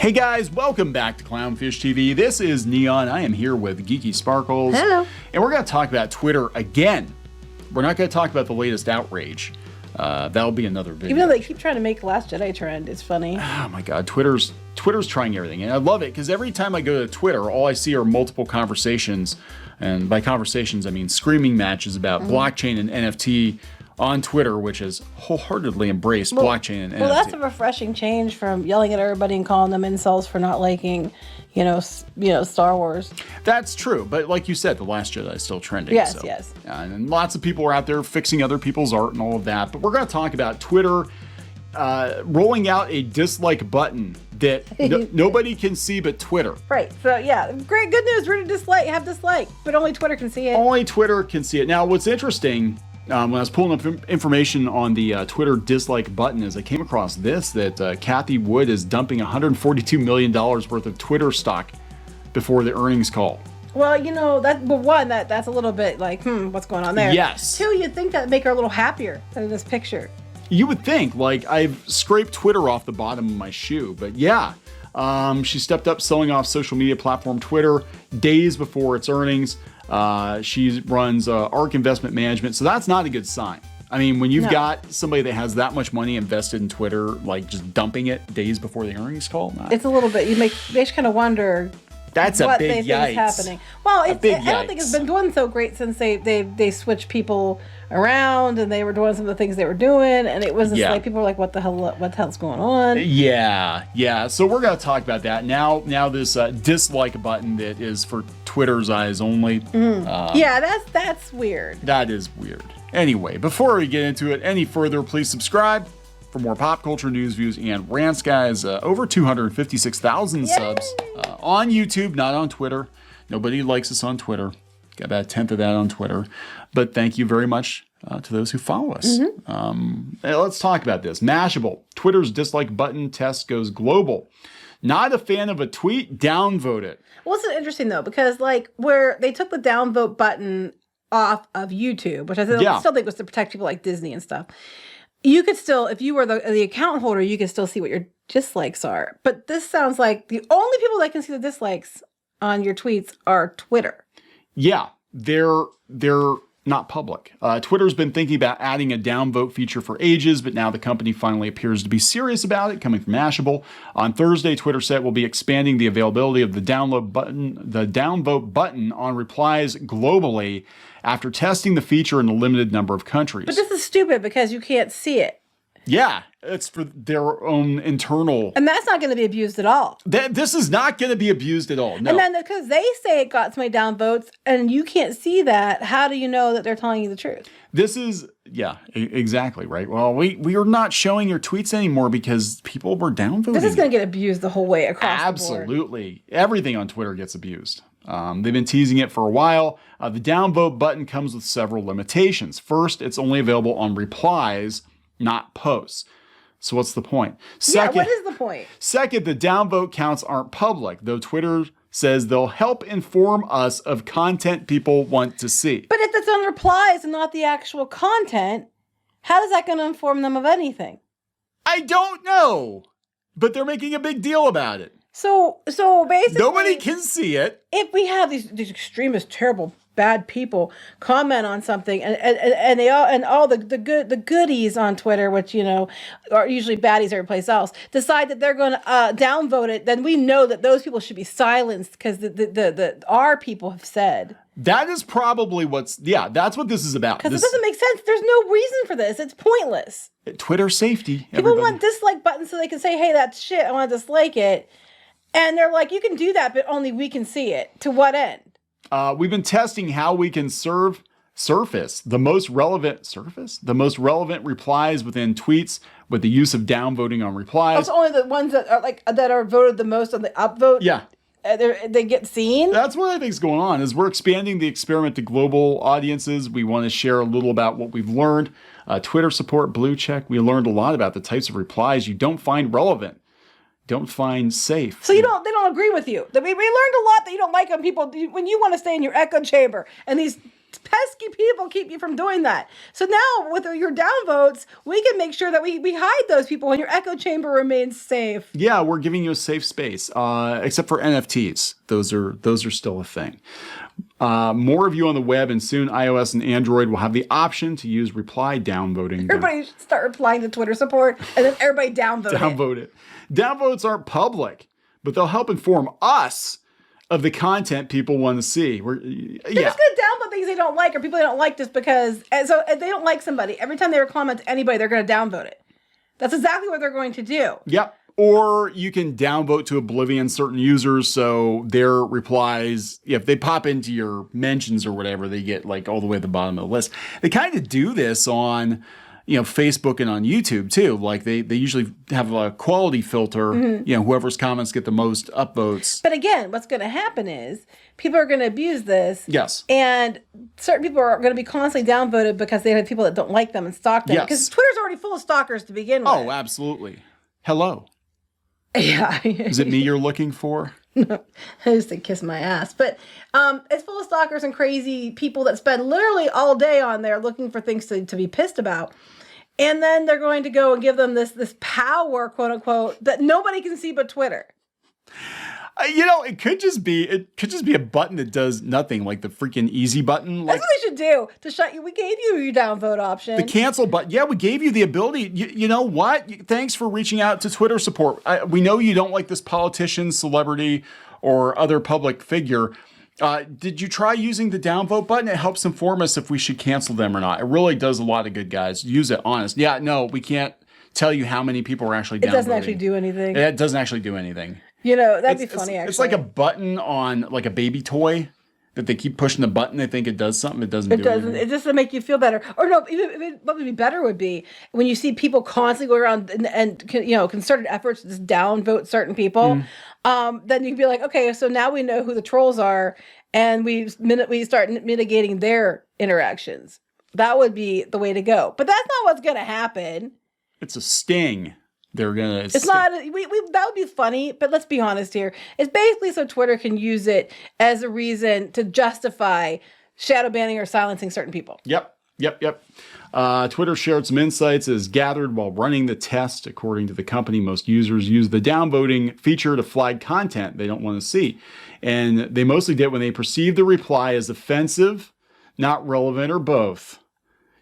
Hey guys, welcome back to Clownfish TV. This is Neon. I am here with Geeky Sparkles. Hello. And we're going to talk about Twitter again. We're not going to talk about the latest outrage. That'll be another video. Even though they keep trying to make Last Jedi trend, it's funny. Oh my God, Twitter's trying everything. And I love it because every time I go to Twitter, all I see are multiple conversations. And by conversations, I mean screaming matches about blockchain and NFT on Twitter, which has wholeheartedly embraced blockchain and NFT. Well, that's a refreshing change from yelling at everybody and calling them insults for not liking, Star Wars. That's true, but like you said, The Last Jedi is still trending. Yes, yes. And lots of people are out there fixing other people's art and all of that. But we're going to talk about Twitter rolling out a dislike button that nobody can see but Twitter. Right. So yeah, great, good news. We're gonna have dislike, but only Twitter can see it. Only Twitter can see it. Now, what's interesting, when I was pulling up information on the Twitter dislike button, is I came across this, that Kathy Wood is dumping $142 million worth of Twitter stock before the earnings call. Well, that's a little bit like, what's going on there? Yes. Two, you'd think that'd make her a little happier than this picture. You would think, like, I've scraped Twitter off the bottom of my shoe, but yeah. She stepped up selling off social media platform Twitter days before its earnings. She runs ARK Investment Management, so that's not a good sign. I mean, when you've got somebody that has that much money invested in Twitter, like just dumping it days before the earnings call, it's a little bit. They kind of wonder. That's what a big they think yikes. is happening. Well, I don't think it's been going so great since they switched people around and they were doing some of the things they were doing, and it was just like people were like, what the hell's going on? Yeah. So we're gonna talk about that now. This dislike button that is for Twitter's eyes only. That's weird. That is weird. Anyway, before we get into it any further, please subscribe for more pop culture news, views, and rants, guys. Over 256,000 subs on YouTube, not on Twitter. Nobody likes us on Twitter. Got about a tenth of that on Twitter. But thank you very much to those who follow us. Let's talk about this. Mashable. Twitter's dislike button test goes global. Not a fan of a tweet? Downvote it. Well, it's interesting, though, because where they took the downvote button off of YouTube, which I still think was to protect people like Disney and stuff. You could still, if you were the account holder, you could still see what your dislikes are. But this sounds like the only people that can see the dislikes on your tweets are Twitter. Yeah, they're not public. Twitter's been thinking about adding a downvote feature for ages, but now the company finally appears to be serious about it, coming from Mashable. On Thursday, Twitter said will be expanding the availability of the downvote button on replies globally after testing the feature in a limited number of countries. But this is stupid because you can't see it. Yeah, it's for their own internal. And that's not going to be abused at all. This is not going to be abused at all. No. And then because they say it got so many downvotes and you can't see that, how do you know that they're telling you the truth? This is, exactly, right? Well, we are not showing your tweets anymore because people were downvoting. This is going to get abused the whole way across Absolutely. The board. Everything on Twitter gets abused. They've been teasing it for a while. The downvote button comes with several limitations. First, it's only available on replies, not posts. So what's the point? Second, what is the point? Second, the downvote counts aren't public, though Twitter says they'll help inform us of content people want to see. But if it's on replies and not the actual content, how is that going to inform them of anything? I don't know, but they're making a big deal about it. So basically, nobody can see it. If we have these extremist, terrible, bad people comment on something, and they all the goodies on Twitter, which are usually baddies every place else, decide that they're going to downvote it, then we know that those people should be silenced because our people have said. That is probably that's what this is about. Because it doesn't make sense. There's no reason for this. It's pointless. Twitter safety. People want dislike buttons so they can say, hey, that's shit, I want to dislike it. And they're like, you can do that, but only we can see it. To what end? We've been testing how we can surface the most relevant replies within tweets with the use of downvoting on replies. It's only the ones that are voted the most on the upvote. Yeah. They get seen. That's what I think is going on. Is we're expanding the experiment to global audiences. We want to share a little about what we've learned. Twitter support blue check. We learned a lot about the types of replies you don't find relevant. Don't find safe. So they don't agree with you. We learned a lot that you don't like on people when you want to stay in your echo chamber and these pesky people keep you from doing that. So now with your downvotes, we can make sure that we hide those people and your echo chamber remains safe. Yeah, we're giving you a safe space, except for NFTs. Those are still a thing. More of you on the web, and soon iOS and Android will have the option to use reply downvoting. Everybody should start replying to Twitter support, and then everybody downvote it. Downvotes aren't public, but they'll help inform us of the content people want to see. They're just going to downvote things they don't like, or people they don't like, just because. And so if they don't like somebody, every time they comment to anybody, they're going to downvote it. That's exactly what they're going to do. Yep. Or you can downvote to oblivion certain users, so their replies, if they pop into your mentions or whatever, they get like all the way at the bottom of the list. They kind of do this on, Facebook and on YouTube too. Like they usually have a quality filter, whoever's comments get the most upvotes. But again, what's going to happen is people are going to abuse this. Yes. And certain people are going to be constantly downvoted because they have people that don't like them and stalk them. Yes. Because Twitter's already full of stalkers to begin with. Oh, absolutely. Hello. Yeah. Is it me you're looking for? No, I just to kiss my ass. But it's full of stalkers and crazy people that spend literally all day on there looking for things to be pissed about. And then they're going to go and give them this power, quote unquote, that nobody can see but Twitter. It could just be a button that does nothing, like the freaking easy button. That's what they should do to shut you. We gave you your downvote option. The cancel button. Yeah, we gave you the ability. You know what? Thanks for reaching out to Twitter support. We know you don't like this politician, celebrity, or other public figure. Did you try using the downvote button? It helps inform us if we should cancel them or not. It really does a lot of good, guys. Use it, honest. Yeah, no, we can't tell you how many people are actually downvoting. It doesn't actually do anything. It doesn't actually do anything. That'd be funny, actually. It's like a button on like a baby toy that they keep pushing the button. They think it does something. It doesn't do anything. It just to make you feel better. Or no, what would be better would be when you see people constantly go around and concerted efforts to just downvote certain people. Then you can be like, okay, so now we know who the trolls are, and we start mitigating their interactions. That would be the way to go. But that's not what's going to happen. It's a sting. They're gonna. It's not. That would be funny, but let's be honest here. It's basically so Twitter can use it as a reason to justify shadow banning or silencing certain people. Yep. Twitter shared some insights as gathered while running the test. According to the company, most users use the downvoting feature to flag content they don't want to see, and they mostly did when they perceived the reply as offensive, not relevant, or both.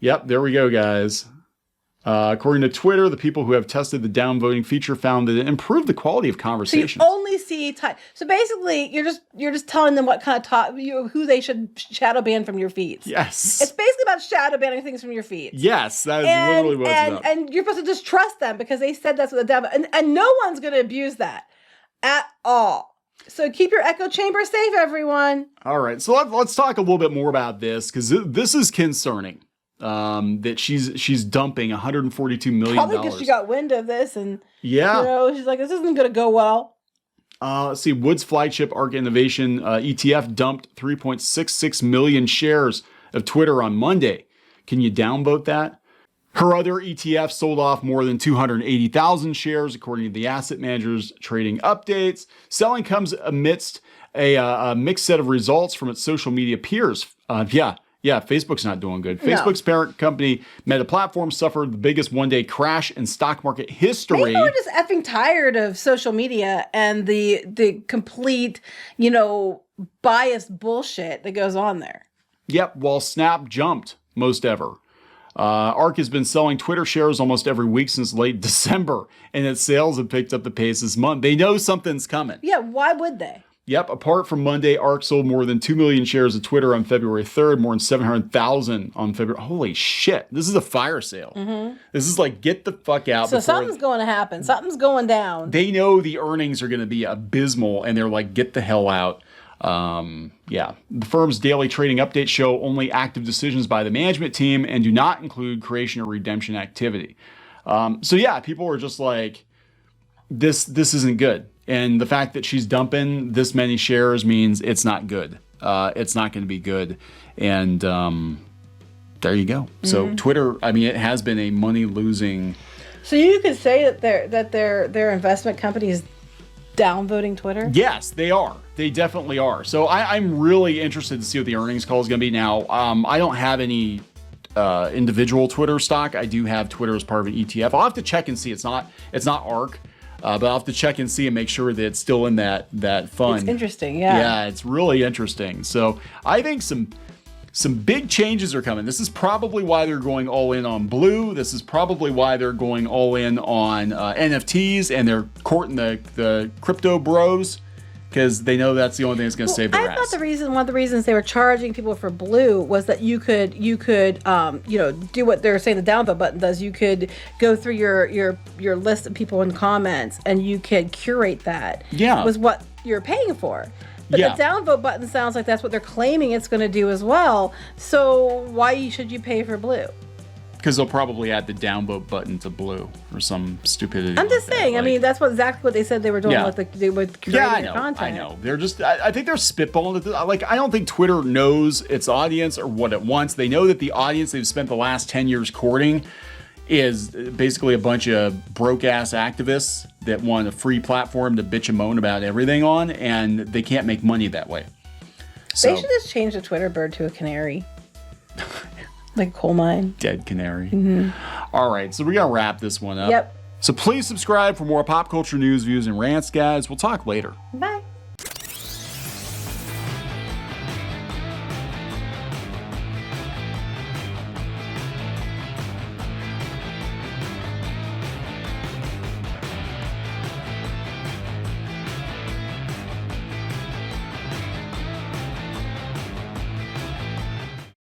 Yep. There we go, guys. According to Twitter, the people who have tested the downvoting feature found that it improved the quality of conversations. So you only see type. So basically, you're just telling them what kind of who they should shadow ban from your feeds. Yes, it's basically about shadow banning things from your feeds. Yes, that is literally what it's about. And you're supposed to just trust them because they said that's what the downvote, and no one's going to abuse that at all. So keep your echo chamber safe, everyone. All right, so let's talk a little bit more about this because this is concerning. That she's dumping $142 million. Probably because she got wind of this, and she's like, this isn't going to go well. Let's see. Wood's flagship ARK Innovation ETF dumped 3.66 million shares of Twitter on Monday. Can you downvote that? Her other ETF sold off more than 280,000 shares, according to the asset manager's trading updates. Selling comes amidst a mixed set of results from its social media peers. Yeah, Facebook's not doing good. Facebook's parent company, Meta Platforms, suffered the biggest one-day crash in stock market history. People are just effing tired of social media and the complete, biased bullshit that goes on there. Yep, while Snap jumped most ever. ARK has been selling Twitter shares almost every week since late December, and its sales have picked up the pace this month. They know something's coming. Yeah, why would they? Yep, apart from Monday, ARK sold more than 2 million shares of Twitter on February 3rd, more than 700,000 on February. Holy shit, this is a fire sale. Mm-hmm. This is like, get the fuck out. So something's going to happen. Something's going down. They know the earnings are going to be abysmal, and they're like, get the hell out. The firm's daily trading updates show only active decisions by the management team and do not include creation or redemption activity. People are just like, this isn't good. And the fact that she's dumping this many shares means it's not good. It's not going to be good. And there you go. Mm-hmm. So Twitter, it has been a money losing. So you could say that their investment company is downvoting Twitter? Yes, they are. They definitely are. So I'm really interested to see what the earnings call is going to be now. I don't have any individual Twitter stock. I do have Twitter as part of an ETF. I'll have to check and see. It's not ARK, but I'll have to check and see and make sure that it's still in that fund. It's interesting, yeah. Yeah, it's really interesting. So I think some big changes are coming. This is probably why they're going all in on Blue. This is probably why they're going all in on NFTs, and they're courting the crypto bros, because they know that's the only thing that's going to save their ass. I thought one of the reasons they were charging people for Blue was that you could do what they're saying the downvote button does. You could go through your list of people in comments, and you could curate that. Yeah, was what you're paying for. But the downvote button sounds like that's what they're claiming it's going to do as well. So why should you pay for Blue? Because they'll probably add the downvote button to Blue or some stupidity. I'm just saying. I mean, that's exactly what they said they were doing with curating your content. I know. They're just. I think they're spitballing. Like, I don't think Twitter knows its audience or what it wants. They know that the audience they've spent the last 10 years courting is basically a bunch of broke-ass activists that want a free platform to bitch and moan about everything on, and they can't make money that way. So, they should just change the Twitter bird to a canary. Like a coal mine. Dead canary. Mm-hmm. All right, so we got to wrap this one up. Yep. So please subscribe for more pop culture news, views, and rants, guys. We'll talk later. Bye.